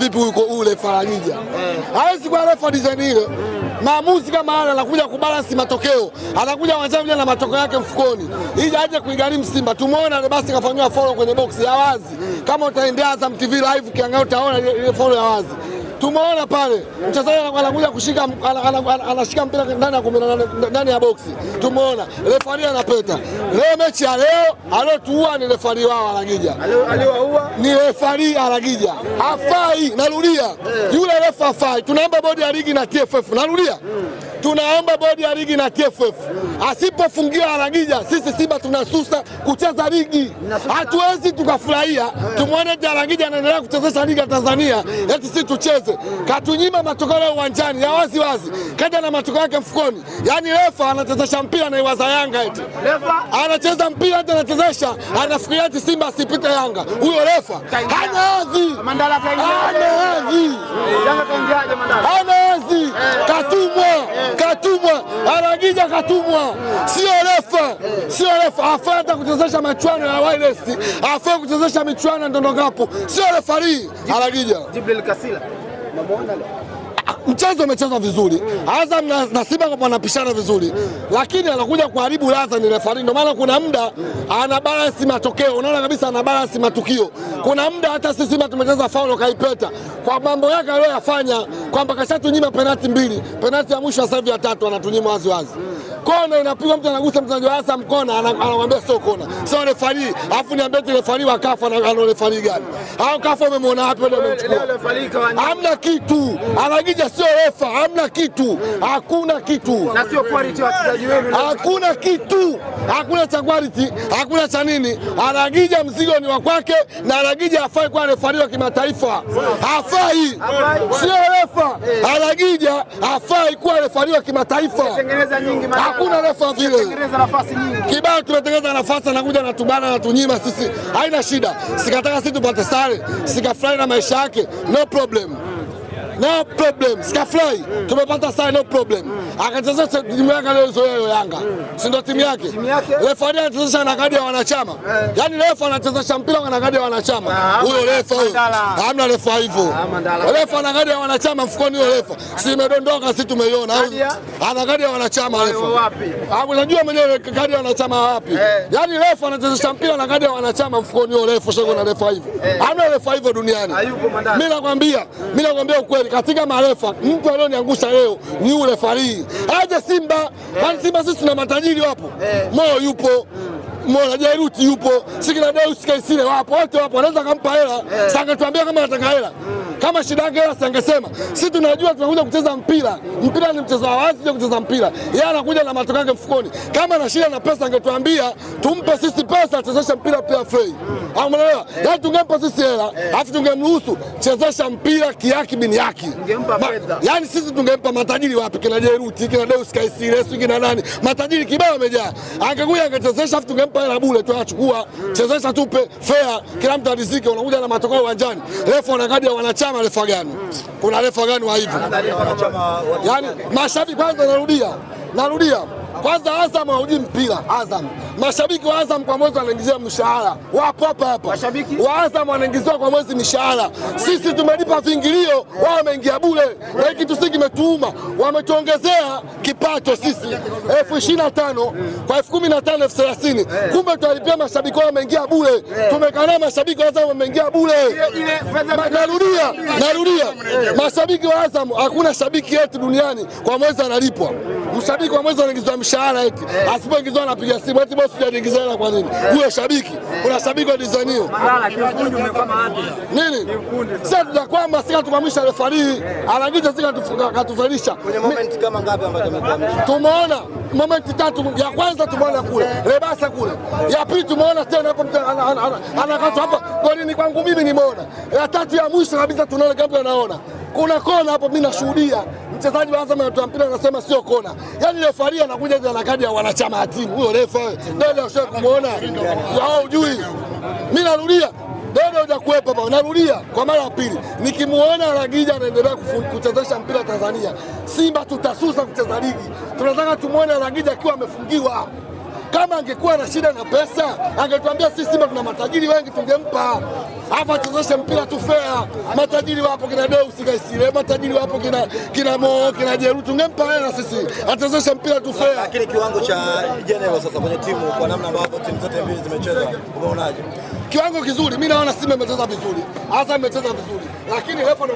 vipi huko ule Faragija. Hawezi kuwa refa design ile. Maamuzi kama haya anakuja kubalance matokeo. Anakuja uwanjani na matokeo yake mfukoni. Ili aje kuigharimu Simba. Tumeona basi kafanywa follow kwenye box ya wazi. Kama utaendea Azam TV live ukiangalia utaona ile follow ya wazi. Tumeona pale mchezaji anakuja kushika anashika mpira ndani ya boksi. Tumeona refari anapeta. Leo mechi ya leo alotuua ni refari wao Faragija. Aliwaua ni refari Faragija. Hafai, narudia. Yule refa hafai. Tunaomba bodi ya ligi na TFF. Narudia. Tunaomba bodi ya ligi na TFF. Asipofungia Faragija, sisi Simba tunasusa kucheza ligi. Hatuwezi tukafurahia tumwone Faragija anaendelea kuchezesha ligi ya Tanzania eti sisi tucheze. Katunyima matokeo uwanjani ya wazi wazi. Kaja na matokeo yake mfukoni. Yaani refa anachezesha mpira na iwaza Yanga eti. Refa anacheza mpira hata anachezesha anafikiria eti Simba asipite Yanga. Huyo refa hana hadhi. Mandala kaingia. Hana hadhi. Yanga kaingiaje Mandala? Hana hadhi. Katumwa. Faragija katumwa. Sio refa. Afata kuchezesha michuano ya wireless. Afata kuchezesha michuano ya ndondokapu. Sio refari Faragija. Jibril Kasila. Unamuona leo? Mchezo umechezwa vizuri. Azam na Simba wanapishana vizuri. Lakini anakuja kuharibu ladha ni refari. Ndio maana kuna muda ana balance matokeo. Unaona kabisa ana balance matukio. Kuna muda hata sisi Simba tumecheza faulu kaipeta. Kwa mambo yake aliyoyafanya kwamba kashatunyima penalti 2. Penalti ya mwisho sasa hivi ya 3 anatunyima wazi wazi. Kona inapigwa mtu anagusa mchezaji wa Azam kona anamwambia sio kona. Sio refari. Alafu niambie refari wa CAF ana refari gani? Hao CAF wamemwona wapi wale wamechukua? Hamna kitu. Faragija sio refa, hamna kitu. Hakuna kitu. Na sio quality wachezaji wenu. Hakuna kitu. Hakuna cha quality, hakuna cha nini. Faragija mzigo ni wa kwake na Faragija hafai kuwa refari wa kimataifa. Hafai. Sio refa. Faragija hafai kuwa refari wa kimataifa. Tengeneza nyingi hakuna refa vile. Tengeneza nafasi nyingi. Kibao tumetengeneza nafasi anakuja na tubana na tunyima sisi. Haina shida. Sikataka sisi tupate sare. Sikafurahi na maisha yake. No problem. No problem. Sikafurahi. Tumepata sare no problem. Akachezesha timu yake leo zoeo Yanga. Si ndio timu yake? Refa anachezesha na kadi ya wanachama. Yaani refa anachezesha mpira na kadi ya wanachama. Huyo refa huyo. Hamna refa hivyo. Refa ana kadi ya wanachama mfukoni huyo refa. Si imedondoka sisi tumeiona. Ana kadi ya wanachama refa. Wapi? Unajua mwenyewe kadi ya wanachama wapi? Yaani refa anachezesha mpira na kadi ya wanachama mfukoni huyo refa sio na refa hivyo. Hamna refa hivyo duniani. Mimi nakwambia ukweli katika marefa mtu alioniangusha leo ni yule refari. Aje Simba, kwani Simba sisi tuna matajiri wapo. Moyo yupo, Mola Jairuti yupo, Sikila Deus Kaisile wapo, wote wapo, anaweza kumpa hela. Sasa tuambia kama anataka hela. Kama shida yake hela singesema. Sisi tunajua tunakuja kucheza mpira. Mpira ni mchezo wa wazi sio kucheza mpira. Yeye anakuja na matokeo yake mfukoni. Kama ana shida na pesa angetuambia tumpe sisi pesa achezeshe mpira pia free. Au umeelewa? Yaani tungempa sisi hela, afu tungemruhusu chezesha mpira kiaki bin yaki. Tungempa fedha. Yaani sisi tungempa matajiri wapi kina Jairuti, kina Deus Kaisile, sio kina nani? Matajiri kibao wamejaa. Angekuja angechezesha afu tungempa hela bure tu achukua. Chezesha tupe fair, kila mtu alizike unakuja na matokeo uwanjani. Refa ana kadi ya wanachama refa gani? Kuna refa gani wa hivyo? Yaani mashabiki kwanza narudia. Kwanza Azam hauji mpira Azam. Mashabiki wa Azam kwa mwezi wanaingizia mshahara. Wapo hapa. Mashabiki wa Azam wanaingizia kwa mwezi mishahara. Sisi tumelipa vingilio, wao wameingia bure. Na hiki kitu kimetuuma. Wametuongezea kipato sisi 25,000 kwa 15,000 30. Kumbe tualipia mashabiki wao wameingia bure. Tumekaa mashabiki wa Azam wameingia bure. Narudia. Mashabiki wa Azam hakuna shabiki yetu duniani kwa mwezi analipwa. Mshabiki kwa mwezi anaingizwa mshahara eti. Asipoingizwa anapiga simu eti boss hujaingizwa hela kwa nini? Huyo shabiki. Kuna shabiki wa design hiyo. Kiufundi umekoma wapi? Nini? Sasa tunakwamba sika tumamisha refari, Faragija sika katufalisha. Kwenye moment kama ngapi ambazo tumekwamisha? Tumeona moment 3 ya kwanza tumeona kule. Rebasa kule. Ya pili tumeona tena hapo anakata hapa. Golini kwangu mimi nimeona. Ya tatu ya mwisho kabisa tunaona kama anaona. Kuna kona hapo mimi nashuhudia. Mchezaji wa Azam anatoa mpira anasema sio kona. Yaani refari anakuja na kadi ya wanachama wa timu. Huyo refa ndio ushawahi kumuona. Yao hujui. Mimi narudia. Ndio hujakuepa hapa. Narudia kwa mara ya pili. Nikimuona Faragija anaendelea kuchezesha mpira Tanzania, Simba tutasusa kucheza ligi. Tunataka tumuone Faragija akiwa amefungiwa. Kama angekuwa na shida na pesa, angetuambia sisi Simba tuna matajiri wengi tungempa. Hapa tuchezeshe mpira tu fair. Matajiri wapo kina Deus Kaisile, matajiri wapo kina Mo, kina Jeru, tungempa hela sisi. Atachezeshe mpira tu fair. Lakini kiwango cha General sasa kwenye timu kwa namna ambavyo timu zote mbili zimecheza, umeonaje? Kiwango kizuri. Mimi naona Simba imecheza vizuri. Hasa imecheza vizuri. Lakini refa ndo